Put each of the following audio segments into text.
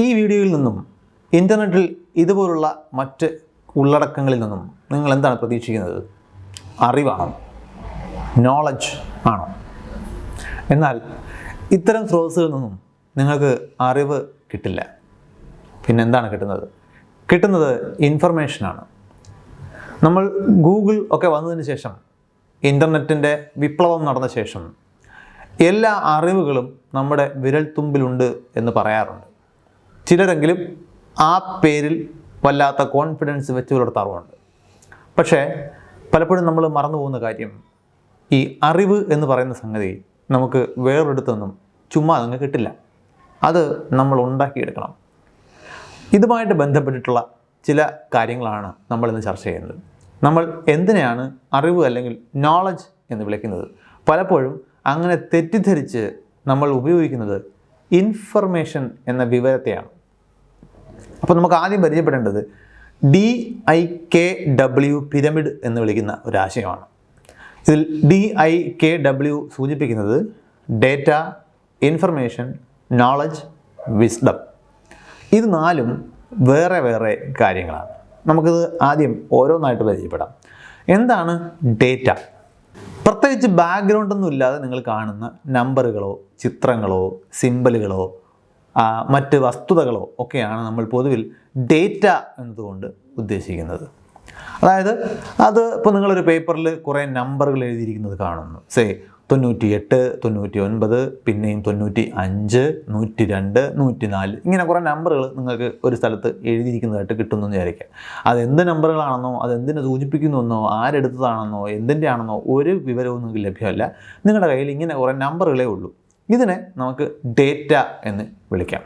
ഈ വീഡിയോയിൽ നിന്നും ഇൻ്റർനെറ്റിൽ ഇതുപോലുള്ള മറ്റ് ഉള്ളടക്കങ്ങളിൽ നിന്നും നിങ്ങൾ എന്താണ് പ്രതീക്ഷിക്കുന്നത്? അറിവാണോ? നോളജ് ആണോ? എന്നാൽ ഇത്തരം സ്രോതസ്സുകളിൽ നിന്നും നിങ്ങൾക്ക് അറിവ് കിട്ടില്ല. പിന്നെ എന്താണ് കിട്ടുന്നത്? കിട്ടുന്നത് ഇൻഫർമേഷനാണ്. നമ്മൾ ഗൂഗിൾ ഒക്കെ വന്നതിന് ശേഷം, ഇൻ്റർനെറ്റിൻ്റെ വിപ്ലവം നടന്ന ശേഷം എല്ലാ അറിവുകളും നമ്മുടെ വിരൽത്തുമ്പിലുണ്ട് എന്ന് പറയാറുണ്ട്. ചിലരെങ്കിലും ആ പേരിൽ വല്ലാത്ത കോൺഫിഡൻസ് വെച്ച് പുലർത്താറുമുണ്ട്. പക്ഷേ പലപ്പോഴും നമ്മൾ മറന്നു പോകുന്ന കാര്യം, ഈ അറിവ് എന്ന് പറയുന്ന സംഗതി നമുക്ക് വേറൊരിടത്തൊന്നും ചുമ്മാ അങ്ങ് കിട്ടില്ല. അത് നമ്മൾ ഉണ്ടാക്കിയെടുക്കണം. ഇതുമായിട്ട് ബന്ധപ്പെട്ടിട്ടുള്ള ചില കാര്യങ്ങളാണ് നമ്മളിന്ന് ചർച്ച ചെയ്യുന്നത്. നമ്മൾ എന്തിനെയാണ് അറിവ് അല്ലെങ്കിൽ നോളജ് എന്ന് വിളിക്കുന്നത്? പലപ്പോഴും അങ്ങനെ തെറ്റിദ്ധരിച്ച് നമ്മൾ ഉപയോഗിക്കുന്നത് ഇൻഫർമേഷൻ എന്ന വിവരത്തെയാണ്. അപ്പോൾ നമുക്ക് ആദ്യം പരിചയപ്പെടേണ്ടത് DIKW പിരമിഡ് എന്ന് വിളിക്കുന്ന ഒരു ആശയമാണ്. ഇതിൽ DIKW സൂചിപ്പിക്കുന്നത് ഡേറ്റ, ഇൻഫർമേഷൻ, നോളജ്, വിസ്ഡം. ഇത് നാലും വേറെ വേറെ കാര്യങ്ങളാണ്. നമുക്കിത് ആദ്യം ഓരോന്നായിട്ട് പരിചയപ്പെടാം. എന്താണ് ഡേറ്റ? പ്രത്യേകിച്ച് ബാക്ക്ഗ്രൗണ്ടൊന്നും ഇല്ലാതെ നിങ്ങൾ കാണുന്ന നമ്പറുകളോ ചിത്രങ്ങളോ സിംബലുകളോ മറ്റ് വസ്തുതകളോ ഒക്കെയാണ് നമ്മൾ പൊതുവിൽ ഡേറ്റ എന്നതുകൊണ്ട് ഉദ്ദേശിക്കുന്നത്. അതായത് അത് ഇപ്പോൾ നിങ്ങളൊരു പേപ്പറിൽ കുറേ നമ്പറുകൾ എഴുതിയിരിക്കുന്നത് കാണുന്നു. 98, 99, പിന്നെയും 95, 102, 104 ഇങ്ങനെ കുറേ നമ്പറുകൾ നിങ്ങൾക്ക് ഒരു സ്ഥലത്ത് എഴുതിയിരിക്കുന്നതായിട്ട് കിട്ടുന്നു എന്ന് വിചാരിക്കുക. അതെന്ത് നമ്പറുകളാണെന്നോ അതെന്തിനെ സൂചിപ്പിക്കുന്നുവെന്നോ ആരെടുത്തതാണെന്നോ എന്തിൻ്റെ ആണെന്നോ ഒരു വിവരവും നിങ്ങൾക്ക് ലഭ്യമല്ല. നിങ്ങളുടെ കയ്യിൽ ഇങ്ങനെ കുറേ നമ്പറുകളേ ഉള്ളൂ. ഇതിനെ നമുക്ക് ഡേറ്റ എന്ന് വിളിക്കാം.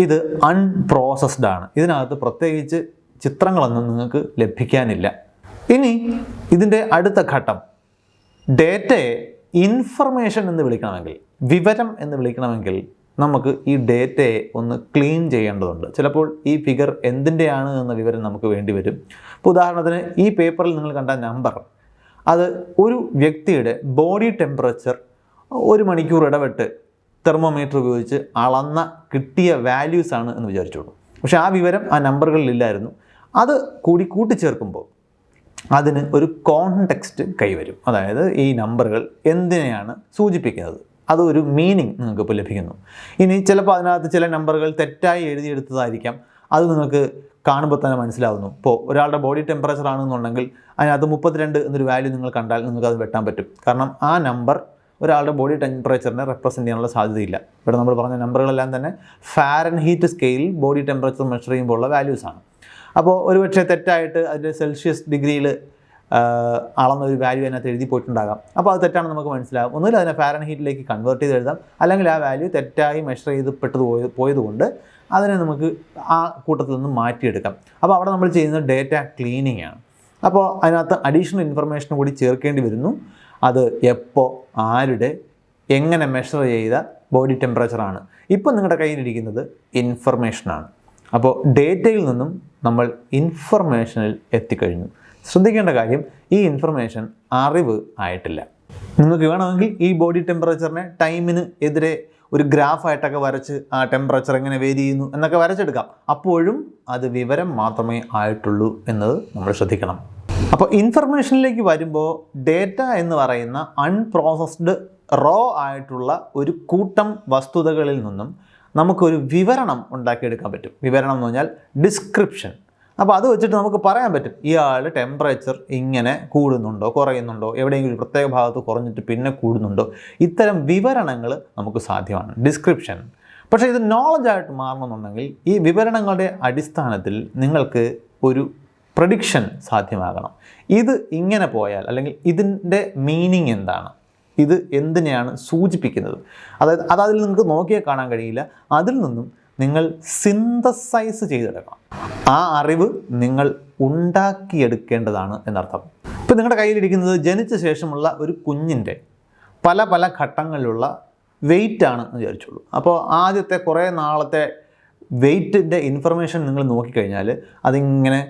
ഇത് അൺപ്രോസസ്ഡ് ആണ്. ഇതിനകത്ത് പ്രത്യേകിച്ച് ചിത്രങ്ങളൊന്നും നിങ്ങൾക്ക് ലഭിക്കാനില്ല. ഇനി ഇതിൻ്റെ അടുത്ത ഘട്ടം, ഡേറ്റയെ ഇൻഫർമേഷൻ എന്ന് വിളിക്കണമെങ്കിൽ, വിവരം എന്ന് വിളിക്കണമെങ്കിൽ നമുക്ക് ഈ ഡേറ്റയെ ഒന്ന് ക്ലീൻ ചെയ്യേണ്ടതുണ്ട്. ചിലപ്പോൾ ഈ ഫിഗർ എന്തിൻ്റെയാണ് എന്ന വിവരം നമുക്ക് വേണ്ടി വരും. ഇപ്പോൾ ഉദാഹരണത്തിന് ഈ പേപ്പറിൽ നിങ്ങൾ കണ്ട നമ്പർ, അത് ഒരു വ്യക്തിയുടെ ബോഡി ടെമ്പറേച്ചർ 1 മണിക്കൂർ ഇടവിട്ട് തെർമോമീറ്റർ ഉപയോഗിച്ച് അളന്ന കിട്ടിയ വാല്യൂസ് ആണ് എന്ന് വിചാരിച്ചോളൂ. പക്ഷേ ആ വിവരം ആ നമ്പറുകളിലില്ലായിരുന്നു. അത് കൂടി കൂട്ടിച്ചേർക്കുമ്പോൾ അതിന് ഒരു കോണ്ടെക്സ്റ്റ് കൈവരും. അതായത് ഈ നമ്പറുകൾ എന്തിനെയാണ് സൂചിപ്പിക്കുന്നത്, അത് ഒരു മീനിങ് നിങ്ങൾക്ക് ഇപ്പോൾ ലഭിക്കുന്നു. ഇനി ചിലപ്പോൾ അതിനകത്ത് ചില നമ്പറുകൾ തെറ്റായി എഴുതിയെടുത്തതായിരിക്കാം. അത് നിങ്ങൾക്ക് കാണുമ്പോൾ തന്നെ മനസ്സിലാവുന്നു. ഇപ്പോൾ ഒരാളുടെ ബോഡി ടെമ്പറേച്ചർ ആണെന്നുണ്ടെങ്കിൽ അതിനകത്ത് 32 എന്നൊരു വാല്യൂ നിങ്ങൾ കണ്ടാൽ നിങ്ങൾക്ക് അത് വെട്ടാൻ പറ്റും. കാരണം ആ നമ്പർ ഒരാളുടെ ബോഡി ടെമ്പറേച്ചറിനെ റെപ്രസെൻ്റ് ചെയ്യാനുള്ള സാധ്യതയില്ല. ഇവിടെ നമ്മൾ പറഞ്ഞ നമ്പറുകളെല്ലാം തന്നെ ഫാരൻഹീറ്റ് സ്കെയിലിൽ ബോഡി ടെമ്പറേച്ചർ മെഷർ ചെയ്യുമ്പോൾ ഉള്ള വാല്യൂസാണ്. അപ്പോൾ ഒരുപക്ഷെ തെറ്റായിട്ട് അതിൻ്റെ സെൽഷ്യസ് ഡിഗ്രിയിൽ അളന്നൊരു വാല്യൂ അതിനകത്ത് എഴുതി പോയിട്ടുണ്ടാകാം. അപ്പോൾ അത് തെറ്റാണെന്ന് നമുക്ക് മനസ്സിലാകും. ഒന്നുമില്ല, അതിനെ ഫാരൻഹീറ്റിലേക്ക് കൺവേർട്ട് ചെയ്ത് എഴുതാം. അല്ലെങ്കിൽ ആ വാല്യൂ തെറ്റായി മെഷർ ചെയ്ത് പോയതുകൊണ്ട് അതിനെ നമുക്ക് ആ കൂട്ടത്തിൽ നിന്ന് മാറ്റിയെടുക്കാം. അപ്പോൾ അവിടെ നമ്മൾ ചെയ്യുന്നത് ഡേറ്റ ക്ലീനിങ് ആണ്. അപ്പോൾ അതിനകത്ത് അഡീഷണൽ ഇൻഫർമേഷൻ കൂടി ചേർക്കേണ്ടി വരുന്നു. അത് എപ്പോൾ, ആരുടെ, എങ്ങനെ മെഷർ ചെയ്ത ബോഡി ടെമ്പറേച്ചറാണ്. ഇപ്പോൾ നിങ്ങളുടെ കയ്യിലിരിക്കുന്നത് ഇൻഫർമേഷനാണ്. അപ്പോൾ ഡേറ്റയിൽ നിന്നും നമ്മൾ ഇൻഫർമേഷനിൽ എത്തിക്കഴിഞ്ഞു. ശ്രദ്ധിക്കേണ്ട കാര്യം, ഈ ഇൻഫർമേഷൻ അറിവ് ആയിട്ടില്ല. നിങ്ങൾക്ക് വേണമെങ്കിൽ ഈ ബോഡി ടെമ്പറേച്ചറിനെ ടൈമിന് എതിരെ ഒരു ഗ്രാഫായിട്ടൊക്കെ വരച്ച് ആ ടെമ്പറേച്ചർ എങ്ങനെ വേരി ചെയ്യുന്നു എന്നൊക്കെ വരച്ചെടുക്കാം. അപ്പോഴും അത് വിവരം മാത്രമേ ആയിട്ടുള്ളൂ എന്നത് നമ്മൾ ശ്രദ്ധിക്കണം. അപ്പോൾ ഇൻഫർമേഷനിലേക്ക് വരുമ്പോൾ ഡേറ്റ എന്ന് പറയുന്ന അൺപ്രോസസ്ഡ് റോ ആയിട്ടുള്ള ഒരു കൂട്ടം വസ്തുതകളിൽ നിന്നും നമുക്കൊരു വിവരണം ഉണ്ടാക്കിയെടുക്കാൻ പറ്റും. വിവരണം എന്ന് പറഞ്ഞാൽ ഡിസ്ക്രിപ്ഷൻ. അപ്പോൾ അത് വെച്ചിട്ട് നമുക്ക് പറയാൻ പറ്റും ഇയാളുടെ ടെമ്പറേച്ചർ ഇങ്ങനെ കൂടുന്നുണ്ടോ കുറയുന്നുണ്ടോ, എവിടെയെങ്കിലും ഒരു പ്രത്യേക ഭാഗത്ത് കുറഞ്ഞിട്ട് പിന്നെ കൂടുന്നുണ്ടോ. ഇത്തരം വിവരണങ്ങൾ നമുക്ക് സാധ്യമാണ്, ഡിസ്ക്രിപ്ഷൻ. പക്ഷേ ഇത് നോളജായിട്ട് മാറണമെന്നുണ്ടെങ്കിൽ ഈ വിവരണങ്ങളുടെ അടിസ്ഥാനത്തിൽ നിങ്ങൾക്ക് ഒരു പ്രഡിക്ഷൻ സാധ്യമാകണം. ഇത് ഇങ്ങനെ പോയാൽ, അല്ലെങ്കിൽ ഇതിൻ്റെ മീനിങ് എന്താണ്, ഇത് എന്തിനെയാണ് സൂചിപ്പിക്കുന്നത്, അതായത് അതിൽ നിങ്ങൾക്ക് നോക്കിയാൽ കാണാൻ കഴിയില്ല. അതിൽ നിന്നും നിങ്ങൾ സിന്തസൈസ് ചെയ്തെടുക്കണം. ആ അറിവ് നിങ്ങൾ ഉണ്ടാക്കിയെടുക്കേണ്ടതാണ് എന്നർത്ഥം. ഇപ്പോൾ നിങ്ങളുടെ കയ്യിലിരിക്കുന്നത് ജനിച്ച ശേഷമുള്ള ഒരു കുഞ്ഞിൻ്റെ പല പല ഘട്ടങ്ങളിലുള്ള വെയിറ്റാണ് എന്ന് വിചാരിച്ചോളൂ. അപ്പോൾ ആദ്യത്തെ കുറേ നാളത്തെ വെയിറ്റിൻ്റെ ഇൻഫർമേഷൻ നിങ്ങൾ നോക്കിക്കഴിഞ്ഞാൽ അതിങ്ങനെ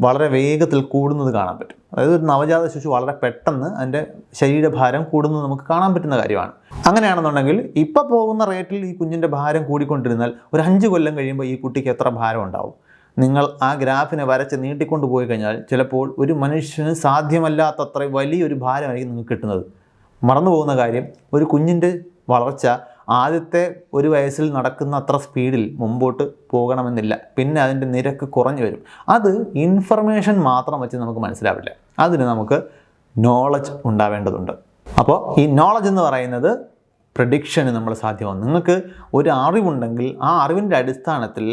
വളരെ വേഗത്തിൽ കൂടുന്നത് കാണാൻ പറ്റും. അതായത് ഒരു നവജാത ശിശു വളരെ പെട്ടെന്ന് അതിൻ്റെ ശരീരഭാരം കൂടുന്നത് നമുക്ക് കാണാൻ പറ്റുന്ന കാര്യമാണ്. അങ്ങനെയാണെന്നുണ്ടെങ്കിൽ ഇപ്പോൾ പോകുന്ന റേറ്റിൽ ഈ കുഞ്ഞിൻ്റെ ഭാരം കൂടിക്കൊണ്ടിരുന്നാൽ ഒരു 5 കൊല്ലം കഴിയുമ്പോൾ ഈ കുട്ടിക്ക് എത്ര ഭാരം ഉണ്ടാവും? നിങ്ങൾ ആ ഗ്രാഫിനെ വരച്ച് നീട്ടിക്കൊണ്ട് പോയി കഴിഞ്ഞാൽ ചിലപ്പോൾ ഒരു മനുഷ്യന് സാധ്യമല്ലാത്തത്ര വലിയൊരു ഭാരമായിരിക്കും നിങ്ങൾക്ക് കിട്ടുന്നത്. മറന്നു പോകുന്ന കാര്യം, ഒരു കുഞ്ഞിൻ്റെ വളർച്ച ആദ്യത്തെ 1 വയസ്സിൽ നടക്കുന്ന അത്ര സ്പീഡിൽ മുമ്പോട്ട് പോകണമെന്നില്ല. പിന്നെ അതിൻ്റെ നിരക്ക് കുറഞ്ഞു വരും. അത് ഇൻഫർമേഷൻ മാത്രം വെച്ച് നമുക്ക് മനസ്സിലാവില്ല. അതിന് നമുക്ക് നോളജ് ഉണ്ടാവേണ്ടതുണ്ട്. അപ്പോൾ ഈ നോളജ് എന്ന് പറയുന്നത് പ്രഡിക്ഷന് നമ്മൾ സാധ്യമാണ്. നിങ്ങൾക്ക് ഒരു അറിവുണ്ടെങ്കിൽ ആ അറിവിൻ്റെ അടിസ്ഥാനത്തിൽ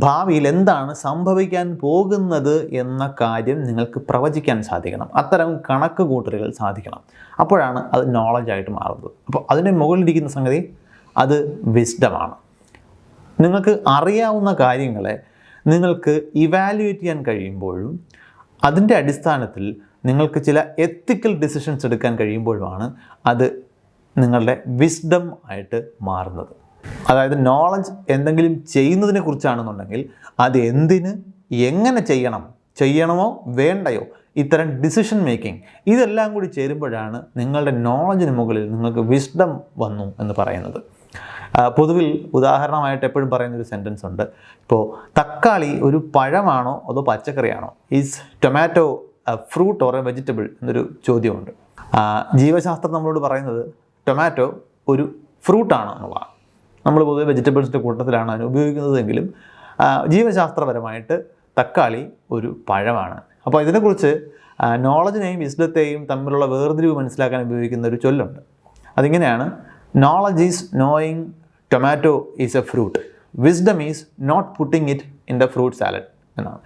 ഭാവിയിൽ എന്താണ് സംഭവിക്കാൻ പോകുന്നത് എന്ന കാര്യം നിങ്ങൾക്ക് പ്രവചിക്കാൻ സാധിക്കണം. അത്തരം കണക്ക് കൂട്ടലുകൾ സാധിക്കണം. അപ്പോഴാണ് അത് നോളജായിട്ട് മാറുന്നത്. അപ്പോൾ അതിൻ്റെ മുകളിലിരിക്കുന്ന സംഗതി അത് വിസ്ഡമാണ്. നിങ്ങൾക്ക് അറിയാവുന്ന കാര്യങ്ങളെ നിങ്ങൾക്ക് ഇവാലുവേറ്റ് ചെയ്യാൻ കഴിയുമ്പോഴും അതിൻ്റെ അടിസ്ഥാനത്തിൽ നിങ്ങൾക്ക് ചില എത്തിക്കൽ ഡിസിഷൻസ് എടുക്കാൻ കഴിയുമ്പോഴുമാണ് അത് നിങ്ങളുടെ വിസ്ഡം ആയിട്ട് മാറുന്നത്. അതായത് നോളജ് എന്തെങ്കിലും ചെയ്യുന്നതിനെ കുറിച്ചാണെന്നുണ്ടെങ്കിൽ അത് എന്തിന്, എങ്ങനെ ചെയ്യണമോ വേണ്ടയോ, ഇത്തരം ഡിസിഷൻ മേക്കിംഗ് ഇതെല്ലാം കൂടി ചേരുമ്പോഴാണ് നിങ്ങളുടെ നോളജിന് മുകളിൽ നിങ്ങൾക്ക് വിസ്ഡം വന്നു എന്ന് പറയുന്നത്. പൊതുവിൽ ഉദാഹരണമായിട്ട് എപ്പോഴും പറയുന്നൊരു സെൻറ്റൻസ് ഉണ്ട്. ഇപ്പോൾ തക്കാളി ഒരു പഴമാണോ അതോ പച്ചക്കറിയാണോ? Is tomato fruit or a vegetable എന്നൊരു ചോദ്യമുണ്ട്. ജീവശാസ്ത്രം നമ്മളോട് പറയുന്നത് ടൊമാറ്റോ ഒരു ഫ്രൂട്ടാണ് എന്നുള്ളതാണ്. നമ്മൾ പൊതുവെ വെജിറ്റബിൾസിൻ്റെ കൂട്ടത്തിലാണ് അതിന് ഉപയോഗിക്കുന്നതെങ്കിലും ജീവശാസ്ത്രപരമായിട്ട് തക്കാളി ഒരു പഴമാണ്. അപ്പോൾ ഇതിനെക്കുറിച്ച് നോളജിനെയും വിസ്ഡത്തെയും തമ്മിലുള്ള വേർതിരിവ് മനസ്സിലാക്കാൻ ഉപയോഗിക്കുന്ന ഒരു ചൊല്ലുണ്ട്. അതിങ്ങനെയാണ്: knowledge is knowing tomato is a fruit, wisdom is not putting it in the fruit salad എന്നാണ്.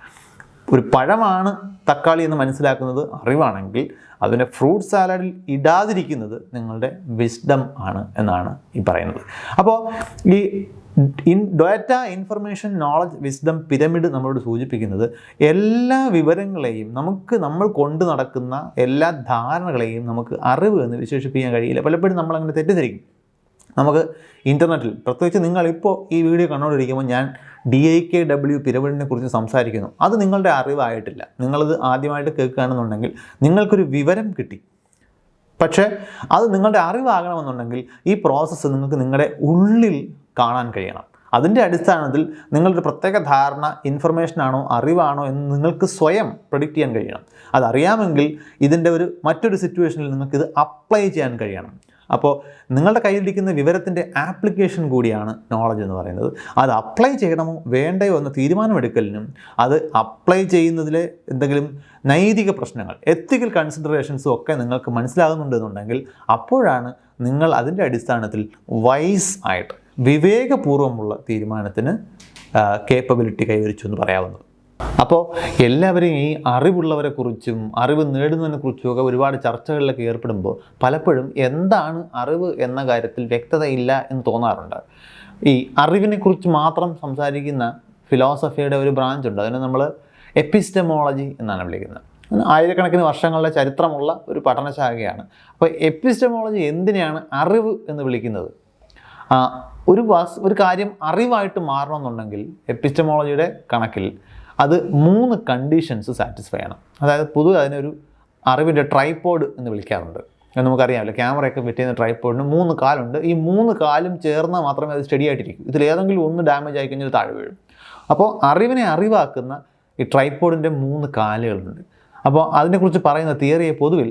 ഒരു പഴമാണ് തക്കാളി എന്ന് മനസ്സിലാക്കുന്നത് അറിവാണെങ്കിൽ അതിനെ ഫ്രൂട്ട് സാലഡിൽ ഇടാതിരിക്കുന്നത് നിങ്ങളുടെ വിസ്ഡം ആണ് എന്നാണ് ഈ പറയുന്നത്. അപ്പോൾ ഈ data, information, knowledge, wisdom pyramid നമ്മളോട് സൂചിപ്പിക്കുന്നത് എല്ലാ വിവരങ്ങളെയും നമ്മൾ കൊണ്ട് നടക്കുന്ന എല്ലാ ധാരണകളെയും നമുക്ക് അറിവ് എന്ന് വിശേഷിപ്പിക്കാൻ കഴിയില്ല. പലപ്പോഴും നമ്മളങ്ങനെ തെറ്റിദ്ധരിക്കും. നമുക്ക് ഇൻ്റർനെറ്റിൽ, പ്രത്യേകിച്ച് നിങ്ങളിപ്പോൾ ഈ വീഡിയോ കണ്ടുകൊണ്ടിരിക്കുമ്പോൾ ഞാൻ DIKW പിരമിഡിനെ കുറിച്ച് സംസാരിക്കുന്നു. അത് നിങ്ങളുടെ അറിവായിട്ടില്ല. നിങ്ങളത് ആദ്യമായിട്ട് കേൾക്കുകയാണെന്നുണ്ടെങ്കിൽ നിങ്ങൾക്കൊരു വിവരം കിട്ടി. പക്ഷേ അത് നിങ്ങളുടെ അറിവാകണമെന്നുണ്ടെങ്കിൽ ഈ പ്രോസസ്സ് നിങ്ങൾക്ക് നിങ്ങളുടെ ഉള്ളിൽ കാണാൻ കഴിയണം. അതിൻ്റെ അടിസ്ഥാനത്തിൽ നിങ്ങളൊരു പ്രത്യേക ധാരണ ഇൻഫർമേഷനാണോ അറിവാണോ എന്ന് നിങ്ങൾക്ക് സ്വയം പ്രെഡിക്റ്റ് ചെയ്യാൻ കഴിയണം. അതറിയാമെങ്കിൽ ഇതിൻ്റെ മറ്റൊരു സിറ്റുവേഷനിൽ നിങ്ങൾക്കിത് അപ്ലൈ ചെയ്യാൻ കഴിയണം. അപ്പോൾ നിങ്ങളുടെ കയ്യിലിരിക്കുന്ന വിവരത്തിൻ്റെ ആപ്ലിക്കേഷൻ കൂടിയാണ് നോളജ് എന്ന് പറയുന്നത്. അത് അപ്ലൈ ചെയ്യണമോ വേണ്ടയോ എന്ന തീരുമാനമെടുക്കലിനും അത് അപ്ലൈ ചെയ്യുന്നതിലെ എന്തെങ്കിലും നൈതിക പ്രശ്നങ്ങൾ, എത്തിക്കൽ കൺസിഡറേഷൻസും ഒക്കെ നിങ്ങൾക്ക് മനസ്സിലാകുന്നുണ്ടെന്നുണ്ടെങ്കിൽ അപ്പോഴാണ് നിങ്ങൾ അതിൻ്റെ അടിസ്ഥാനത്തിൽ വൈസ് ആയിട്ട് വിവേകപൂർവ്വമുള്ള തീരുമാനത്തിന് കേപ്പബിലിറ്റി കൈവരിച്ചു എന്ന് പറയാവുന്നത്. അപ്പോൾ എല്ലാവരെയും ഈ അറിവുള്ളവരെക്കുറിച്ചും അറിവ് നേടുന്നതിനെക്കുറിച്ചും ഒക്കെ ഒരുപാട് ചർച്ചകളിലൊക്കെ ഏർപ്പെടുമ്പോൾ പലപ്പോഴും എന്താണ് അറിവ് എന്ന കാര്യത്തിൽ വ്യക്തതയില്ല എന്ന് തോന്നാറുണ്ട്. ഈ അറിവിനെക്കുറിച്ച് മാത്രം സംസാരിക്കുന്ന ഫിലോസഫിയുടെ ഒരു ബ്രാഞ്ച് ഉണ്ട്. അതിനെ നമ്മൾ എപ്പിസ്റ്റമോളജി എന്നാണ് വിളിക്കുന്നത്. ആയിരക്കണക്കിന് വർഷങ്ങളുടെ ചരിത്രമുള്ള ഒരു പഠനശാഖയാണ്. അപ്പോൾ എപ്പിസ്റ്റമോളജി എന്തിനെയാണ് അറിവ് എന്ന് വിളിക്കുന്നത്? ഒരു കാര്യം അറിവായിട്ട് മാറണമെന്നുണ്ടെങ്കിൽ എപ്പിസ്റ്റമോളജിയുടെ കണക്കിൽ അത് 3 കണ്ടീഷൻസ് സാറ്റിസ്ഫൈ ചെയ്യണം. അതായത് പൊതുവെ അതിനൊരു അറിവിൻ്റെ ട്രൈപോഡ് എന്ന് വിളിക്കാറുണ്ട്. നമുക്കറിയാമല്ലോ, ക്യാമറയൊക്കെ ഫിറ്റ് ചെയ്യുന്ന ട്രൈപോഡിന് 3 കാലുണ്ട്. ഈ 3 കാലും ചേർന്നാൽ മാത്രമേ അത് സ്റ്റഡി ആയിട്ടിരിക്കൂ. ഇതിലേതെങ്കിലും ഒന്ന് ഡാമേജ് ആയി കഴിഞ്ഞാൽ താഴെ വീഴും. അപ്പോൾ അറിവിനെ അറിവാക്കുന്ന ഈ ട്രൈപോഡിൻ്റെ 3 കാലുകളുണ്ട്. അപ്പോൾ അതിനെക്കുറിച്ച് പറയുന്ന തിയറിയെ പൊതുവിൽ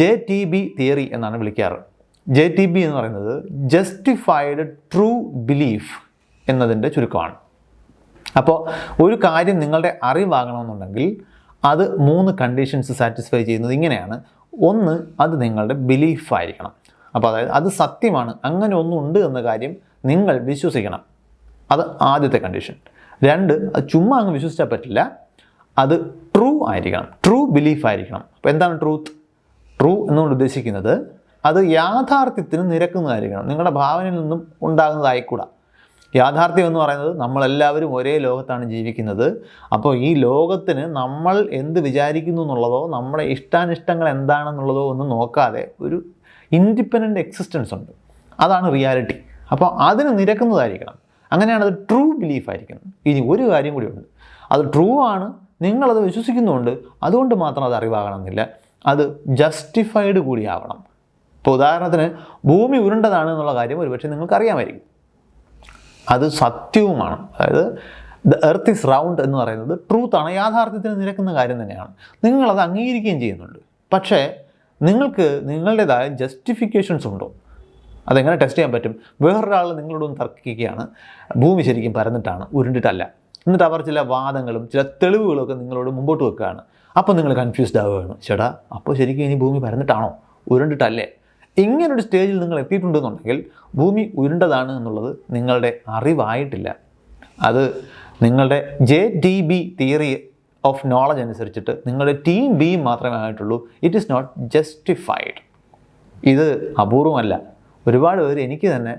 JTB തിയറി എന്നാണ് വിളിക്കാറ്. JTB എന്ന് പറയുന്നത് ജസ്റ്റിഫൈഡ് ട്രൂ ബിലീഫ് എന്നതിൻ്റെ ചുരുക്കമാണ്. അപ്പോൾ ഒരു കാര്യം നിങ്ങളുടെ അറിവാകണമെന്നുണ്ടെങ്കിൽ അത് 3 കണ്ടീഷൻസ് സാറ്റിസ്ഫൈ ചെയ്യുന്നത് ഇങ്ങനെയാണ്. 1, അത് നിങ്ങളുടെ ബിലീഫായിരിക്കണം. അപ്പോൾ അതായത് അത് സത്യമാണ്, അങ്ങനെ ഒന്നുണ്ട് എന്ന കാര്യം നിങ്ങൾ വിശ്വസിക്കണം. അത് ആദ്യത്തെ കണ്ടീഷൻ. 2, അത് ചുമ്മാ അങ്ങ് വിശ്വസിച്ചാൽ പറ്റില്ല, അത് ട്രൂ ആയിരിക്കണം, ട്രൂ ബിലീഫായിരിക്കണം. അപ്പോൾ എന്താണ് ട്രൂത്ത്? ട്രൂ എന്നുകൊണ്ട് ഉദ്ദേശിക്കുന്നത് അത് യാഥാർത്ഥ്യത്തിന് നിരക്കുന്നതായിരിക്കണം, നിങ്ങളുടെ ഭാവനയിൽ നിന്നും ഉണ്ടാകുന്നതായിക്കൂടാ. യാഥാർത്ഥ്യം എന്ന് പറയുന്നത് നമ്മളെല്ലാവരും ഒരേ ലോകത്താണ് ജീവിക്കുന്നത്. അപ്പോൾ ഈ ലോകത്തിന് നമ്മൾ എന്ത് വിചാരിക്കുന്നു എന്നുള്ളതോ നമ്മുടെ ഇഷ്ടാനിഷ്ടങ്ങൾ എന്താണെന്നുള്ളതോ ഒന്നും നോക്കാതെ ഒരു ഇൻഡിപെൻഡൻറ്റ് എക്സിസ്റ്റൻസ് ഉണ്ട്. അതാണ് റിയാലിറ്റി. അപ്പോൾ അതിന് നിരക്കുന്നതായിരിക്കണം. അങ്ങനെയാണ് അത് ട്രൂ ബിലീഫ് ആയിരിക്കുന്നത്. ഇനി ഒരു കാര്യം കൂടിയുണ്ട്, അത് ട്രൂ ആണ്, നിങ്ങളത് വിശ്വസിക്കുന്നുണ്ട്, അതുകൊണ്ട് മാത്രം അത് അറിവാകണമെന്നില്ല, അത് ജസ്റ്റിഫൈഡ് കൂടി ആവണം. ഇപ്പോൾ ഉദാഹരണത്തിന് ഭൂമി ഉരുണ്ടതാണ് എന്നുള്ള കാര്യം ഒരുപക്ഷെ നിങ്ങൾക്കറിയാമായിരിക്കും, അത് സത്യവുമാണ്. അതായത് ദ എർത്ത് ഈസ് റൗണ്ട് എന്ന് പറയുന്നത് ട്രൂത്താണ്, യാഥാർത്ഥ്യത്തിന് നിരക്കുന്ന കാര്യം തന്നെയാണ്. നിങ്ങളത് അംഗീകരിക്കുകയും ചെയ്യുന്നുണ്ട്. പക്ഷേ നിങ്ങൾക്ക് നിങ്ങളുടേതായ ജസ്റ്റിഫിക്കേഷൻസ് ഉണ്ടോ? അതെങ്ങനെ ടെസ്റ്റ് ചെയ്യാൻ പറ്റും? വേറൊരാൾ നിങ്ങളോടൊന്ന് തർക്കിക്കുകയാണ്, ഭൂമി ശരിക്കും പരന്നിട്ടാണ്, ഉരുണ്ടിട്ടല്ല. എന്നിട്ട് അവർ ചില വാദങ്ങളും ചില തെളിവുകളൊക്കെ നിങ്ങളോട് മുമ്പോട്ട് വെക്കുകയാണ്. അപ്പോൾ നിങ്ങൾ കൺഫ്യൂസ്ഡ് ആവുകയാണ്, ചേട്ടാ അപ്പോൾ ശരിക്കും ഇനി ഭൂമി പരന്നിട്ടാണോ ഉരുണ്ടിട്ടല്ലേ? ഇങ്ങനൊരു സ്റ്റേജിൽ നിങ്ങൾ എത്തിയിട്ടുണ്ടെന്നുണ്ടെങ്കിൽ ഭൂമി ഉരുണ്ടതാണ് എന്നുള്ളത് നിങ്ങളുടെ അറിവായിട്ടില്ല. അത് നിങ്ങളുടെ JTB തിയറി ഓഫ് നോളജ് അനുസരിച്ചിട്ട് നിങ്ങളുടെ ടീം ബി മാത്രമേ ആയിട്ടുള്ളൂ. It is not justified. ഇത് അപൂർവമല്ല. ഒരുപാട് പേര് എനിക്ക് തന്നെ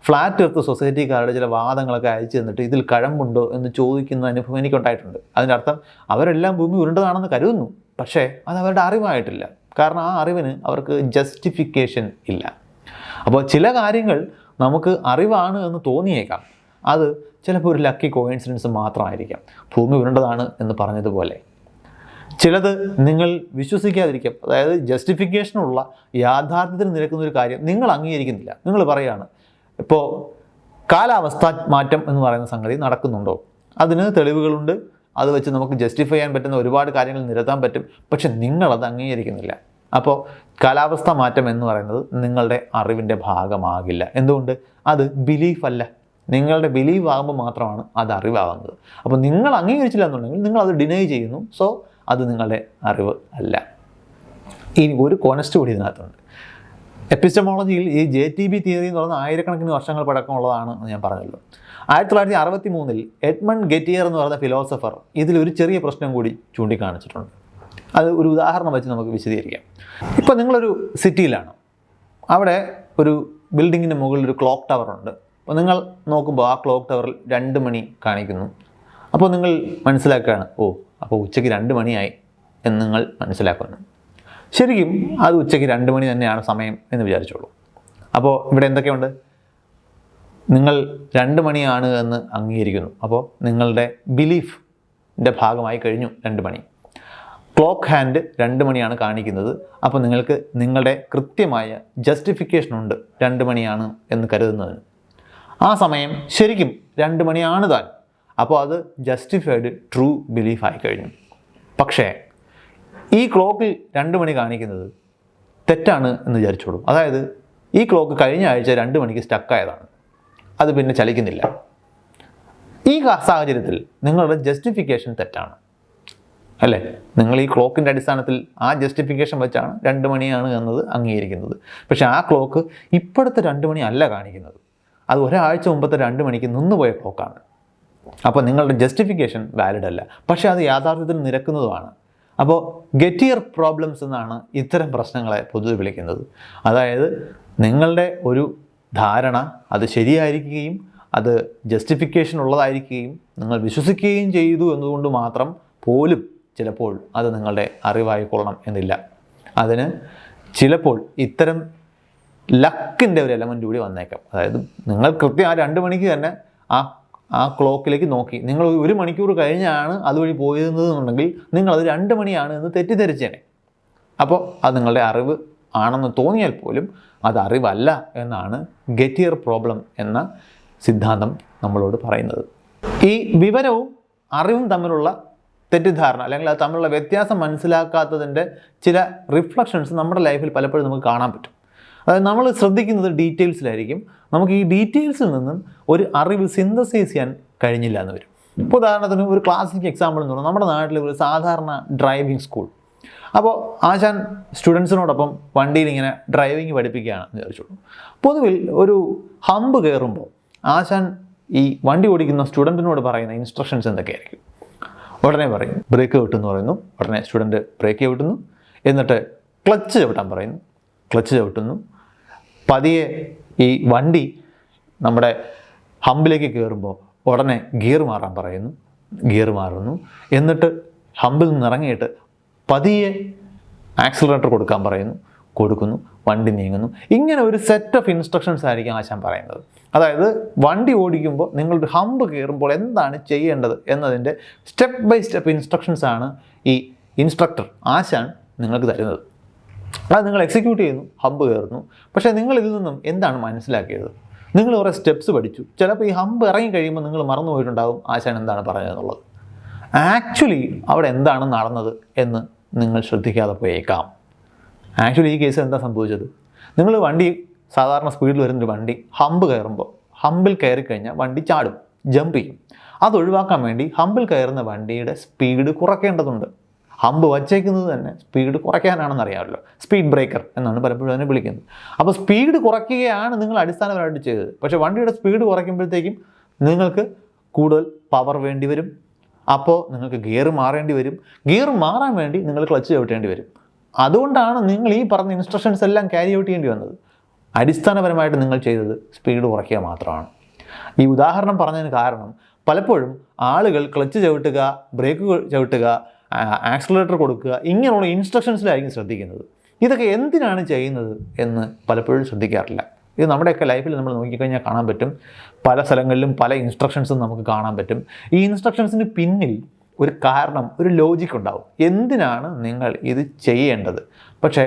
ഫ്ലാറ്റ് എർത്ത് സൊസൈറ്റിക്കാരുടെ ചില വാദങ്ങളൊക്കെ അയച്ചു തന്നിട്ട് ഇതിൽ കഴമ്പുണ്ടോ എന്ന് ചോദിക്കുന്ന അനുഭവം എനിക്കുണ്ടായിട്ടുണ്ട്. അതിൻ്റെ അർത്ഥം അവരെല്ലാം ഭൂമി ഉരുണ്ടതാണെന്ന് കരുതുന്നു, പക്ഷേ അത് അവരുടെ അറിവായിട്ടില്ല. കാരണം ആ അറിവിന് അവർക്ക് ജസ്റ്റിഫിക്കേഷൻ ഇല്ല. അപ്പോൾ ചില കാര്യങ്ങൾ നമുക്ക് അറിവാണ് എന്ന് തോന്നിയേക്കാം, അത് ചിലപ്പോൾ ഒരു ലക്കി കോയിൻസിഡൻസ് മാത്രമായിരിക്കാം. ഭൂമി ഉരുണ്ടതാണ് എന്ന് പറഞ്ഞതുപോലെ ചിലത് നിങ്ങൾ വിശ്വസിക്കാതിരിക്കാം. അതായത് ജസ്റ്റിഫിക്കേഷനുള്ള യാഥാർത്ഥ്യത്തിന് നിരക്കുന്ന ഒരു കാര്യം നിങ്ങൾ അംഗീകരിക്കുന്നില്ല. നിങ്ങൾ പറയുകയാണ്, ഇപ്പോൾ കാലാവസ്ഥ മാറ്റം എന്ന് പറയുന്ന സംഗതി നടക്കുന്നുണ്ടോ? അതിന് തെളിവുകളുണ്ട്, അത് വെച്ച് നമുക്ക് ജസ്റ്റിഫൈ ചെയ്യാൻ പറ്റുന്ന ഒരുപാട് കാര്യങ്ങൾ നിരത്താൻ പറ്റും. പക്ഷെ നിങ്ങളത് അംഗീകരിക്കുന്നില്ല. അപ്പോൾ കാലാവസ്ഥ മാറ്റം എന്ന് പറയുന്നത് നിങ്ങളുടെ അറിവിൻ്റെ ഭാഗമാകില്ല. എന്തുകൊണ്ട്? അത് ബിലീഫല്ല. നിങ്ങളുടെ ബിലീവ് ആകുമ്പോൾ മാത്രമാണ് അത് അറിവാകുന്നത്. അപ്പോൾ നിങ്ങൾ അംഗീകരിച്ചില്ല എന്നുണ്ടെങ്കിൽ നിങ്ങളത് ഡിനൈ ചെയ്യുന്നു. സോ അത് നിങ്ങളുടെ അറിവ് അല്ല. ഇനി ഒരു കോൺസ്റ്റ് കൂടി ഇതിനകത്തുണ്ട്. എപ്പിസ്റ്റമോളജിയിൽ ഈ JTB തിയറി എന്ന് പറയുന്നത് ആയിരക്കണക്കിന് വർഷങ്ങൾ പഴക്കമുള്ളതാണ് എന്ന് ഞാൻ പറഞ്ഞല്ലോ. 1963 എഡ്മണ്ട് ഗെറ്റിയർ എന്ന് പറയുന്ന ഫിലോസഫർ ഇതിലൊരു ചെറിയ പ്രശ്നം കൂടി ചൂണ്ടിക്കാണിച്ചിട്ടുണ്ട്. അത് ഒരു ഉദാഹരണം വെച്ച് നമുക്ക് വിശദീകരിക്കാം. ഇപ്പോൾ നിങ്ങളൊരു സിറ്റിയിലാണ്, അവിടെ ഒരു ബിൽഡിങ്ങിൻ്റെ മുകളിൽ ഒരു ക്ലോക്ക് ടവർ ഉണ്ട്. അപ്പോൾ നിങ്ങൾ നോക്കുമ്പോൾ ആ ക്ലോക്ക് ടവറിൽ 2 മണി കാണിക്കുന്നു. അപ്പോൾ നിങ്ങൾ മനസ്സിലാക്കുകയാണ്, ഓ അപ്പോൾ ഉച്ചയ്ക്ക് 2 മണിയായി എന്ന് നിങ്ങൾ മനസ്സിലാക്കുന്നു. ശരിക്കും അത് ഉച്ചയ്ക്ക് 2 മണി തന്നെയാണ് സമയം എന്ന് വിചാരിച്ചോളൂ. അപ്പോൾ ഇവിടെ എന്തൊക്കെയുണ്ട്? നിങ്ങൾ 2 മണിയാണ് എന്ന് അംഗീകരിക്കുന്നു. അപ്പോൾ നിങ്ങളുടെ ബിലീഫിൻ്റെ ഭാഗമായി കഴിഞ്ഞു 2 മണി. ക്ലോക്ക് ഹാൻഡ് 2 മണിയാണ് കാണിക്കുന്നത്. അപ്പോൾ നിങ്ങൾക്ക് നിങ്ങളുടെ കൃത്യമായ ജസ്റ്റിഫിക്കേഷൻ ഉണ്ട് 2 മണിയാണ് എന്ന് കരുതുന്നതിന്. ആ സമയം ശരിക്കും 2 മണിയാണ് താൻ. അപ്പോൾ അത് ജസ്റ്റിഫൈഡ് ട്രൂ ബിലീഫായി കഴിഞ്ഞു. പക്ഷേ ഈ ക്ലോക്കിൽ 2 മണി കാണിക്കുന്നത് തെറ്റാണ് എന്ന് വിചാരിച്ചോളൂ. അതായത് ഈ ക്ലോക്ക് കഴിഞ്ഞ ആഴ്ച 2 മണിക്ക് സ്റ്റക്കായതാണ്, അത് പിന്നെ ചലിക്കുന്നില്ല. ഈ സാഹചര്യത്തിൽ നിങ്ങളുടെ ജസ്റ്റിഫിക്കേഷൻ തെറ്റാണ് അല്ലേ? നിങ്ങൾ ഈ ക്ലോക്കിൻ്റെ അടിസ്ഥാനത്തിൽ ആ ജസ്റ്റിഫിക്കേഷൻ വെച്ചാണ് 2 മണിയാണ് എന്നത് അംഗീകരിക്കുന്നത്. പക്ഷേ ആ ക്ലോക്ക് ഇപ്പോഴത്തെ 2 മണി അല്ല കാണിക്കുന്നത്, അത് ഒരാഴ്ച മുമ്പത്തെ 2 മണിക്ക് നിന്നുപോയ ക്ലോക്കാണ്. അപ്പോൾ നിങ്ങളുടെ ജസ്റ്റിഫിക്കേഷൻ വാലിഡ് അല്ല, പക്ഷേ അത് യാഥാർത്ഥ്യത്തിൽ നിരക്കുന്നതുമാണ്. അപ്പോൾ ഗെറ്റിയർ പ്രോബ്ലംസ് എന്നാണ് ഇത്തരം പ്രശ്നങ്ങളെ പൊതുവെ വിളിക്കുന്നത്. അതായത് നിങ്ങളുടെ ഒരു ധാരണ അത് ശരിയായിരിക്കുകയും അത് ജസ്റ്റിഫിക്കേഷൻ ഉള്ളതായിരിക്കുകയും നിങ്ങൾ വിശ്വസിക്കുകയും ചെയ്തു എന്നതുകൊണ്ട് മാത്രം പോലും ചിലപ്പോൾ അത് നിങ്ങളുടെ അറിവായിക്കൊള്ളണം എന്നില്ല. അതിന് ചിലപ്പോൾ ഇത്തരം ലക്കിൻ്റെ ഒരു എലമെൻ്റ് കൂടി വന്നേക്കാം. അതായത് നിങ്ങൾ കൃത്യം ആ 2 മണിക്ക് തന്നെ ആ ക്ലോക്കിലേക്ക് നോക്കി, നിങ്ങൾ 1 മണിക്കൂർ കഴിഞ്ഞാണ് അതുവഴി പോയിരുന്നതെന്നുണ്ടെങ്കിൽ നിങ്ങളത് 2 മണിയാണ് എന്ന് തെറ്റിദ്ധരിച്ചേനെ. അപ്പോൾ അത് നിങ്ങളുടെ അറിവ് ആണെന്ന് തോന്നിയാൽ പോലും അത് അറിവല്ല എന്നാണ് ഗെറ്റിയർ പ്രോബ്ലം എന്ന സിദ്ധാന്തം നമ്മളോട് പറയുന്നത്. ഈ വിവരവും അറിവും തമ്മിലുള്ള തെറ്റിദ്ധാരണ അല്ലെങ്കിൽ അത് തമ്മിലുള്ള വ്യത്യാസം മനസ്സിലാക്കാത്തതിൻ്റെ ചില റിഫ്ലക്ഷൻസ് നമ്മുടെ ലൈഫിൽ പലപ്പോഴും നമുക്ക് കാണാൻ പറ്റും. അതായത് നമ്മൾ ശ്രദ്ധിക്കുന്നത് ഡീറ്റെയിൽസിലായിരിക്കും. നമുക്ക് ഈ ഡീറ്റെയിൽസിൽ നിന്നും ഒരു അറിവ് സിന്തസൈസ് ചെയ്യാൻ കഴിഞ്ഞില്ല എന്ന് വരും. ഇപ്പോൾ ഉദാഹരണത്തിന് ഒരു ക്ലാസിക് എക്സാമ്പിൾ എന്ന് പറഞ്ഞാൽ നമ്മുടെ നാട്ടിൽ ഒരു സാധാരണ ഡ്രൈവിംഗ് സ്കൂൾ. അപ്പോൾ ആശാൻ സ്റ്റുഡൻസിനോടൊപ്പം വണ്ടിയിൽ ഇങ്ങനെ ഡ്രൈവിംഗ് പഠിപ്പിക്കുകയാണെന്ന് വിചാരിച്ചോളൂ. പൊതുവിൽ ഒരു ഹമ്പ് കയറുമ്പോൾ ആശാൻ ഈ വണ്ടി ഓടിക്കുന്ന സ്റ്റുഡൻറ്റിനോട് പറയുന്ന ഇൻസ്ട്രക്ഷൻസ് എന്തൊക്കെയായിരിക്കും? ഉടനെ പറയും ബ്രേക്ക് ചവിട്ടെന്ന് പറയുന്നു. ഉടനെ സ്റ്റുഡൻറ്റ് ബ്രേക്ക് ചവിട്ടുന്നു. എന്നിട്ട് ക്ലച്ച് ചവിട്ടാൻ പറയുന്നു, ക്ലച്ച് ചവിട്ടുന്നു. പതിയെ ഈ വണ്ടി നമ്മുടെ ഹമ്പിലേക്ക് കയറുമ്പോൾ ഉടനെ ഗിയർ മാറാൻ പറയുന്നു, ഗിയർ മാറുന്നു. എന്നിട്ട് ഹമ്പിൽ നിന്ന് ഇറങ്ങിയിട്ട് പതിയെ ആക്സിലറേറ്റർ കൊടുക്കാൻ പറയുന്നു, കൊടുക്കുന്നു, വണ്ടി നീങ്ങുന്നു. ഇങ്ങനെ ഒരു സെറ്റ് ഓഫ് ഇൻസ്ട്രക്ഷൻസ് ആയിരിക്കും ആശാൻ പറയുന്നത്. അതായത് വണ്ടി ഓടിക്കുമ്പോൾ നിങ്ങളൊരു ഹമ്പ് കയറുമ്പോൾ എന്താണ് ചെയ്യേണ്ടത് എന്നതിൻ്റെ സ്റ്റെപ്പ് ബൈ സ്റ്റെപ്പ് ഇൻസ്ട്രക്ഷൻസ് ആണ് ഈ ഇൻസ്ട്രക്ടർ ആശാൻ നിങ്ങൾക്ക് തരുന്നത്. അത് നിങ്ങൾ എക്സിക്യൂട്ട് ചെയ്യുന്നു, ഹമ്പ് കയറുന്നു. പക്ഷേ നിങ്ങൾ ഇതിൽ നിന്നും എന്താണ് മനസ്സിലാക്കിയത്? നിങ്ങൾ കുറേ സ്റ്റെപ്സ് പഠിച്ചു. ചിലപ്പോൾ ഈ ഹമ്പ് ഇറങ്ങി കഴിയുമ്പോൾ നിങ്ങൾ മറന്നു പോയിട്ടുണ്ടാകും ആശാൻ എന്താണ് പറഞ്ഞതെന്നുള്ളത്. ആക്ച്വലി അവിടെ എന്താണ് നടന്നത് എന്ന് നിങ്ങൾ ശ്രദ്ധിക്കാതെ പോയേക്കാം. ആക്ച്വലി ഈ കേസിൽ എന്താ സംഭവിച്ചത്? നിങ്ങൾ വണ്ടി സാധാരണ സ്പീഡിൽ വരുന്നൊരു വണ്ടി ഹമ്പ് കയറുമ്പോൾ ഹമ്പിൽ കയറി കഴിഞ്ഞാൽ വണ്ടി ചാടും, ജമ്പ് ചെയ്യും. അതൊഴിവാക്കാൻ വേണ്ടി ഹമ്പിൽ കയറുന്ന വണ്ടിയുടെ സ്പീഡ് കുറയ്ക്കേണ്ടതുണ്ട്. ഹമ്പ് വച്ചേക്കുന്നത് തന്നെ സ്പീഡ് കുറയ്ക്കാനാണെന്ന് അറിയാമല്ലോ. സ്പീഡ് ബ്രേക്കർ എന്നാണ് പലപ്പോഴും അതിനെ വിളിക്കുന്നത്. അപ്പോൾ സ്പീഡ് കുറയ്ക്കുകയാണ് നിങ്ങൾ അടിസ്ഥാനപരമായിട്ട് ചെയ്തത്. പക്ഷേ വണ്ടിയുടെ സ്പീഡ് കുറയ്ക്കുമ്പോഴത്തേക്കും നിങ്ങൾക്ക് കൂടുതൽ പവർ വേണ്ടി വരും. അപ്പോൾ നിങ്ങൾക്ക് ഗിയർ മാറേണ്ടി വരും. ഗിയർ മാറാൻ വേണ്ടി നിങ്ങൾ ക്ലച്ച് ചവിട്ടേണ്ടി വരും. അതുകൊണ്ടാണ് നിങ്ങൾ ഈ പറഞ്ഞ ഇൻസ്ട്രക്ഷൻസ് എല്ലാം ക്യാരി ഔട്ട് ചെയ്യേണ്ടി വന്നത്. അടിസ്ഥാനപരമായിട്ട് നിങ്ങൾ ചെയ്തത് സ്പീഡ് കുറയ്ക്കുക മാത്രമാണ്. ഈ ഉദാഹരണം പറഞ്ഞതിന് കാരണം പലപ്പോഴും ആളുകൾ ക്ലച്ച് ചവിട്ടുക, ബ്രേക്ക് ചവിട്ടുക, ആക്സിലറേറ്റർ കൊടുക്കുക, ഇങ്ങനെയുള്ള ഇൻസ്ട്രക്ഷൻസിലായിരിക്കും ശ്രദ്ധിക്കുന്നത്. ഇതൊക്കെ എന്തിനാണ് ചെയ്യുന്നത് എന്ന് പലപ്പോഴും ശ്രദ്ധിക്കാറില്ല. ഇത് നമ്മുടെയൊക്കെ ലൈഫിൽ നമ്മൾ നോക്കിക്കഴിഞ്ഞാൽ കാണാൻ പറ്റും. പല സ്ഥലങ്ങളിലും പല ഇൻസ്ട്രക്ഷൻസും നമുക്ക് കാണാൻ പറ്റും. ഈ ഇൻസ്ട്രക്ഷൻസിന് പിന്നിൽ ഒരു കാരണം, ഒരു ലോജിക്ക് ഉണ്ടാവും. എന്തിനാണ് നിങ്ങൾ ഇത് ചെയ്യേണ്ടത്? പക്ഷേ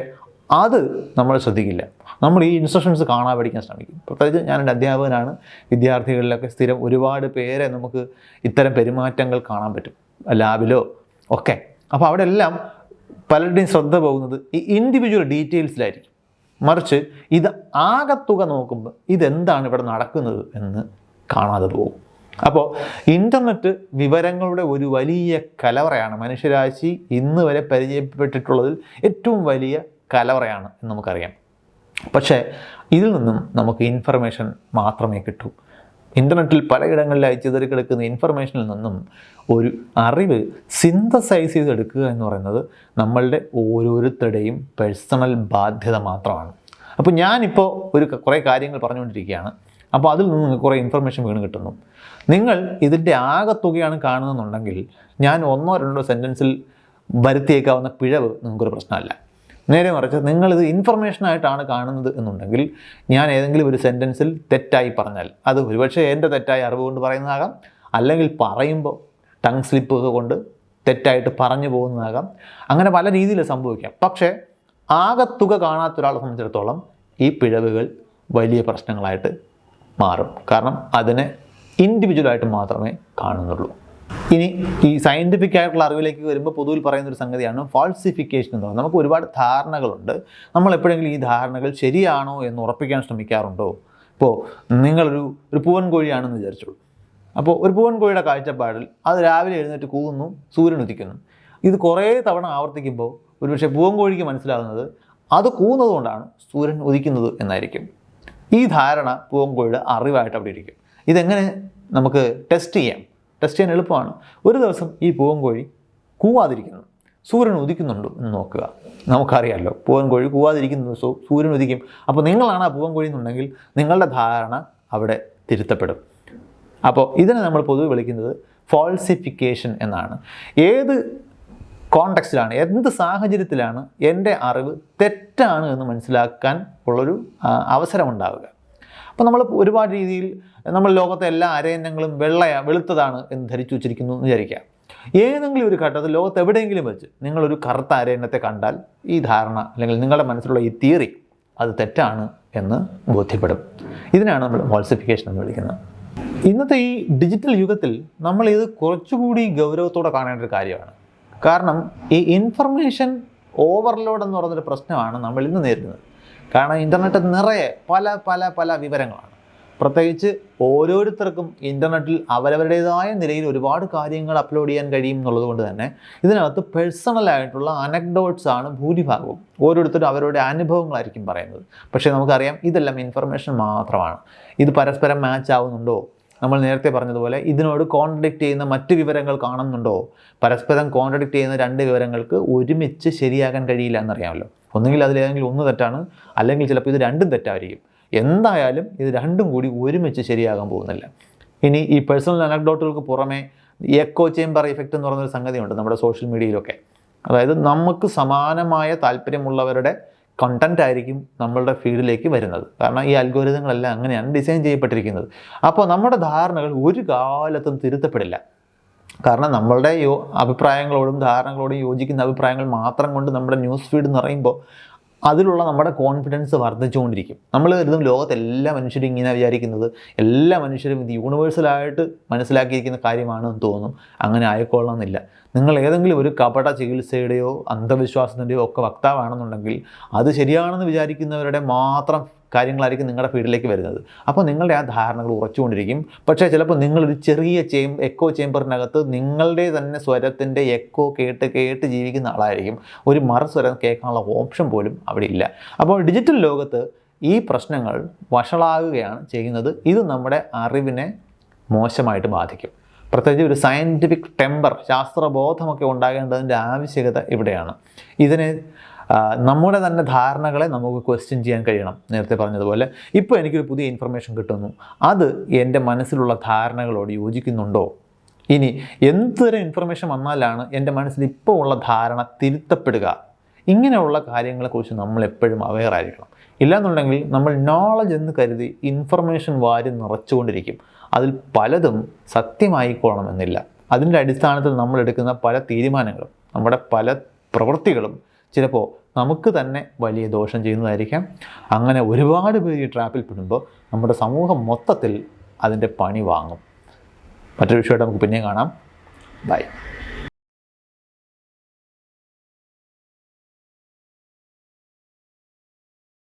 അത് നമ്മൾ ശ്രദ്ധിക്കില്ല. നമ്മൾ ഈ ഇൻസ്ട്രക്ഷൻസ് കാണാൻ പഠിക്കാൻ ശ്രമിക്കും. പ്രത്യേകിച്ച് ഞാനൊരു അധ്യാപകനാണ്. വിദ്യാർത്ഥികളിലൊക്കെ സ്ഥിരം ഒരുപാട് പേരെ നമുക്ക് ഇത്തരം പെരുമാറ്റങ്ങൾ കാണാൻ പറ്റും, ലാബിലോ ഒക്കെ. അപ്പോൾ അവിടെ എല്ലാം പലരുടെയും ശ്രദ്ധ പോകുന്നത് ഈ ഇൻഡിവിജ്വൽ ഡീറ്റെയിൽസിലായിരിക്കും. മറിച്ച് ഇത് ആകത്തുക നോക്കുമ്പോൾ ഇതെന്താണ് ഇവിടെ നടക്കുന്നത് എന്ന് കാണാതെ പോകും. അപ്പോൾ ഇൻ്റർനെറ്റ് വിവരങ്ങളുടെ ഒരു വലിയ കലവറയാണ്. മനുഷ്യരാശി ഇന്ന് വരെ പരിചയപ്പെട്ടിട്ടുള്ളതിൽ ഏറ്റവും വലിയ കലവറയാണ് എന്ന് നമുക്കറിയാം. പക്ഷേ ഇതിൽ നിന്നും നമുക്ക് ഇൻഫർമേഷൻ മാത്രമേ കിട്ടൂ. ഇൻ്റർനെറ്റിൽ പലയിടങ്ങളിലായി ചിതറി കിടക്കുന്ന ഇൻഫർമേഷനിൽ നിന്നും ഒരു അറിവ് സിന്തസൈസ് ചെയ്തെടുക്കുക എന്ന് പറയുന്നത് നമ്മളുടെ ഓരോരുത്തരുടെയും പേഴ്സണൽ ബാധ്യത മാത്രമാണ്. അപ്പോൾ ഞാനിപ്പോൾ കുറേ കാര്യങ്ങൾ പറഞ്ഞുകൊണ്ടിരിക്കുകയാണ്. അപ്പോൾ അതിൽ നിന്ന് നിങ്ങൾക്ക് കുറേ ഇൻഫർമേഷൻ വീണ് കിട്ടുന്നു. നിങ്ങൾ ഇതിൻ്റെ ആകത്തുകയാണ് കാണുന്നുണ്ടെങ്കിൽ ഞാൻ 1-2 സെൻറ്റൻസിൽ വരുത്തിയേക്കാവുന്ന പിഴവ് നിങ്ങൾക്കൊരു പ്രശ്നമല്ല. നേരെ മറിച്ച് നിങ്ങളിത് ഇൻഫർമേഷനായിട്ടാണ് കാണുന്നത് എന്നുണ്ടെങ്കിൽ ഞാൻ ഏതെങ്കിലും ഒരു സെൻറ്റൻസിൽ തെറ്റായി പറഞ്ഞാൽ അത് ഒരുപക്ഷെ എൻ്റെ തെറ്റായ അറിവ് കൊണ്ട് പറയുന്നതാകാം, അല്ലെങ്കിൽ പറയുമ്പോൾ ടങ് സ്ലിപ്പ് കൊണ്ട് തെറ്റായിട്ട് പറഞ്ഞു പോകുന്നതാകാം. അങ്ങനെ പല രീതിയിൽ സംഭവിക്കാം. പക്ഷേ ആകത്തുക കാണാത്ത ഒരാളെ സംബന്ധിച്ചിടത്തോളം ഈ പിഴവുകൾ വലിയ പ്രശ്നങ്ങളായിട്ട് മാറും. കാരണം അതിനെ ഇൻഡിവിജ്വലായിട്ട് മാത്രമേ കാണുന്നുള്ളൂ. ഇനി ഈ സയൻറ്റിഫിക് ആയിട്ടുള്ള അറിവിലേക്ക് വരുമ്പോൾ പൊതുവിൽ പറയുന്നൊരു സംഗതിയാണ് ഫാൾസിഫിക്കേഷൻ എന്ന് പറയുന്നത്. നമുക്ക് ഒരുപാട് ധാരണകളുണ്ട്. നമ്മൾ എപ്പോഴെങ്കിലും ഈ ധാരണകൾ ശരിയാണോ എന്ന് ഉറപ്പിക്കാൻ ശ്രമിക്കാറുണ്ടോ? ഇപ്പോൾ നിങ്ങളൊരു പൂവൻ കോഴിയാണെന്ന് വിചാരിച്ചോളൂ. അപ്പോൾ ഒരു പൂവൻ കോഴിയുടെ കാഴ്ചപ്പാടിൽ അത് രാവിലെ എഴുന്നേറ്റ് കൂവുന്നു, സൂര്യൻ ഉദിക്കുന്നു. ഇത് കുറേ തവണ ആവർത്തിക്കുമ്പോൾ ഒരുപക്ഷെ പൂവൻ കോഴിക്ക് മനസ്സിലാകുന്നത് അത് കൂവുന്നത് കൊണ്ടാണ് സൂര്യൻ ഉദിക്കുന്നത് എന്നായിരിക്കും. ഈ ധാരണ പൂവൻ കോഴിയുടെ അറിവായിട്ട് അവിടെ ഇരിക്കും. ഇതെങ്ങനെ നമുക്ക് ടെസ്റ്റ് ചെയ്യാൻ എളുപ്പമാണ്. ഒരു ദിവസം ഈ പൂവൻ കോഴി കൂവാതിരിക്കുന്നു, സൂര്യൻ ഉദിക്കുന്നുണ്ടോ എന്ന് നോക്കുക. നമുക്കറിയാമല്ലോ പൂവൻ കോഴി കൂവാതിരിക്കുന്നത് സൂര്യൻ ഉദിക്കും. അപ്പോൾ നിങ്ങളാണ് ആ പൂവൻ കോഴി എന്നുണ്ടെങ്കിൽ നിങ്ങളുടെ ധാരണ അവിടെ തിരുത്തപ്പെടും. അപ്പോൾ ഇതിനെ നമ്മൾ പൊതുവെ വിളിക്കുന്നത് ഫാൾസിഫിക്കേഷൻ എന്നാണ്. ഏത് കോണ്ടെക്സ്റ്റിലാണ്, എന്ത് സാഹചര്യത്തിലാണ് എൻ്റെ അറിവ് തെറ്റാണ് എന്ന് മനസ്സിലാക്കാൻ ഉള്ളൊരു അവസരമുണ്ടാവുക. അപ്പോൾ നമ്മൾ ഒരുപാട് രീതിയിൽ നമ്മൾ ലോകത്തെ എല്ലാ അരയന്നങ്ങളും വെളുത്തതാണ് എന്ന് ധരിച്ചു വച്ചിരിക്കുന്നു എന്ന് വിചാരിക്കുക. ഏതെങ്കിലും ഒരു ഘട്ടത്തിൽ ലോകത്ത് എവിടെയെങ്കിലും വെച്ച് നിങ്ങളൊരു കറുത്ത അരയന്നത്തെ കണ്ടാൽ ഈ ധാരണ അല്ലെങ്കിൽ നിങ്ങളുടെ മനസ്സിലുള്ള ഈ തിയറി അത് തെറ്റാണ് എന്ന് ബോധ്യപ്പെടും. ഇതിനാണ് നമ്മൾ ഫാൾസിഫിക്കേഷൻ എന്ന് വിളിക്കുന്നത്. ഇന്നത്തെ ഈ ഡിജിറ്റൽ യുഗത്തിൽ നമ്മൾ ഇത് കുറച്ചുകൂടി ഗൗരവത്തോടെ കാണേണ്ട ഒരു കാര്യമാണ്. കാരണം ഈ ഇൻഫർമേഷൻ ഓവർലോഡ് എന്ന് പറയുന്നൊരു പ്രശ്നമാണ് നമ്മൾ ഇന്ന് നേരിടുന്നത്. കാരണം ഇൻ്റർനെറ്റ് നിറയെ പല വിവരങ്ങളാണ്. പ്രത്യേകിച്ച് ഓരോരുത്തർക്കും ഇൻ്റർനെറ്റിൽ അവരവരുടേതായ നിലയിൽ ഒരുപാട് കാര്യങ്ങൾ അപ്ലോഡ് ചെയ്യാൻ കഴിയും എന്നുള്ളത് കൊണ്ട് തന്നെ ഇതിനകത്ത് പേഴ്സണലായിട്ടുള്ള അനക്ഡോട്ട്സ് ആണ് ഭൂരിഭാഗവും. ഓരോരുത്തരും അവരുടെ അനുഭവങ്ങളായിരിക്കും പറയുന്നത്. പക്ഷേ നമുക്കറിയാം ഇതെല്ലാം ഇൻഫർമേഷൻ മാത്രമാണ്. ഇത് പരസ്പരം മാച്ച് ആവുന്നുണ്ടോ? നമ്മൾ നേരത്തെ പറഞ്ഞതുപോലെ ഇതിനോട് കോൺട്രഡിക്റ്റ് ചെയ്യുന്ന മറ്റ് വിവരങ്ങൾ കാണുന്നുണ്ടോ? പരസ്പരം കോൺട്രഡിക്റ്റ് ചെയ്യുന്ന 2 വിവരങ്ങൾക്ക് ഒരുമിച്ച് ശരിയാക്കാൻ കഴിയില്ല എന്നറിയാമല്ലോ. ഒന്നുകിൽ അതിലേതെങ്കിലും ഒന്ന് തെറ്റാണ്, അല്ലെങ്കിൽ ചിലപ്പോൾ ഇത് രണ്ടും തെറ്റായിരിക്കും. എന്തായാലും ഇത് രണ്ടും കൂടി ഒരുമിച്ച് ശരിയാകാൻ പോകുന്നില്ല. ഇനി ഈ പേഴ്സണൽ അനക്ഡോട്ടുകൾക്ക് പുറമെ എക്കോ ചേംബർ ഇഫക്റ്റ് എന്ന് പറയുന്നൊരു സംഗതിയുണ്ട് നമ്മുടെ സോഷ്യൽ മീഡിയയിലൊക്കെ. അതായത് നമുക്ക് സമാനമായ താല്പര്യമുള്ളവരുടെ കണ്ടൻ്റ് ആയിരിക്കും നമ്മളുടെ ഫീഡിലേക്ക് വരുന്നത്. കാരണം ഈ അൽഗോരിതങ്ങളെല്ലാം അങ്ങനെയാണ് ഡിസൈൻ ചെയ്യപ്പെട്ടിരിക്കുന്നത്. അപ്പോൾ നമ്മുടെ ധാരണകൾ ഒരു കാലത്തും തിരുത്തപ്പെടില്ല. കാരണം നമ്മളുടെ അഭിപ്രായങ്ങളോടും ധാരണകളോടും യോജിക്കുന്ന അഭിപ്രായങ്ങൾ മാത്രം കൊണ്ട് നമ്മുടെ ന്യൂസ് ഫീഡ് നിറയുമ്പോൾ അതിലുള്ള നമ്മുടെ കോൺഫിഡൻസ് വർദ്ധിച്ചുകൊണ്ടിരിക്കും. നമ്മൾ കരുതും ലോകത്ത് എല്ലാ മനുഷ്യരും ഇങ്ങനെ വിചാരിക്കുന്നത്, എല്ലാ മനുഷ്യരും ഇത് യൂണിവേഴ്സലായിട്ട് മനസ്സിലാക്കിയിരിക്കുന്ന കാര്യമാണെന്ന് തോന്നും. അങ്ങനെ ആയിക്കൊള്ളണമെന്നില്ല. നിങ്ങൾ ഏതെങ്കിലും ഒരു കപട ചികിത്സയുടെയോ അന്ധവിശ്വാസത്തിൻ്റെയോ ഒക്കെ വക്താവാണെന്നുണ്ടെങ്കിൽ അത് ശരിയാണെന്ന് വിചാരിക്കുന്നവരുടെ മാത്രം കാര്യങ്ങളായിരിക്കും നിങ്ങളുടെ ഫീൽഡിലേക്ക് വരുന്നത്. അപ്പോൾ നിങ്ങളുടെ ആ ധാരണകൾ ഉറച്ചുകൊണ്ടിരിക്കും. പക്ഷേ ചിലപ്പോൾ നിങ്ങളൊരു ചെറിയ എക്കോ ചേമ്പറിനകത്ത് നിങ്ങളുടെ തന്നെ സ്വരത്തിൻ്റെ എക്കോ കേട്ട് ജീവിക്കുന്ന ആളായിരിക്കും. ഒരു മറുസ്വരം കേൾക്കാനുള്ള ഓപ്ഷൻ പോലും അവിടെ ഇല്ല. അപ്പോൾ ഡിജിറ്റൽ ലോകത്ത് ഈ പ്രശ്നങ്ങൾ വഷളാകുകയാണ് ചെയ്യുന്നത്. ഇത് നമ്മുടെ അറിവിനെ മോശമായിട്ട് ബാധിക്കും. പ്രത്യേകിച്ച് ഒരു സയൻറ്റിഫിക് ടെമ്പർ, ശാസ്ത്രബോധമൊക്കെ ഉണ്ടാകേണ്ടതിൻ്റെ ആവശ്യകത ഇവിടെയാണ്. ഇതിനെ നമ്മുടെ തന്നെ ധാരണകളെ നമുക്ക് ക്വസ്റ്റ്യൻ ചെയ്യാൻ കഴിയണം. നേരത്തെ പറഞ്ഞതുപോലെ ഇപ്പോൾ എനിക്കൊരു പുതിയ ഇൻഫർമേഷൻ കിട്ടുന്നു, അത് എൻ്റെ മനസ്സിലുള്ള ധാരണകളോട് യോജിക്കുന്നുണ്ടോ? ഇനി എന്തൊരു ഇൻഫർമേഷൻ വന്നാലാണ് എൻ്റെ മനസ്സിൽ ഇപ്പോൾ ഉള്ള ധാരണ തിരുത്തപ്പെടുക? ഇങ്ങനെയുള്ള കാര്യങ്ങളെക്കുറിച്ച് നമ്മൾ എപ്പോഴും അവെയർ ആയിരിക്കണം. ഇല്ലാന്നുണ്ടെങ്കിൽ നമ്മൾ നോളജ് എന്ന് കരുതി ഇൻഫർമേഷൻ വാരി നിറച്ചുകൊണ്ടിരിക്കും. അതിൽ പലതും സത്യമായിക്കോണമെന്നില്ല. അതിൻ്റെ അടിസ്ഥാനത്തിൽ നമ്മൾ എടുക്കുന്ന പല തീരുമാനങ്ങളും നമ്മുടെ പല പ്രവൃത്തികളും ചിലപ്പോൾ നമുക്ക് തന്നെ വലിയ ദോഷം ചെയ്യുന്നതായിരിക്കാം. അങ്ങനെ ഒരുപാട് പേര് ഈ ട്രാപ്പിൽ പെടുമ്പോൾ നമ്മുടെ സമൂഹം മൊത്തത്തിൽ അതിൻ്റെ പണി വാങ്ങും. മറ്റൊരു വിഷയമായിട്ട് നമുക്ക് പിന്നെയും കാണാം. ബൈ.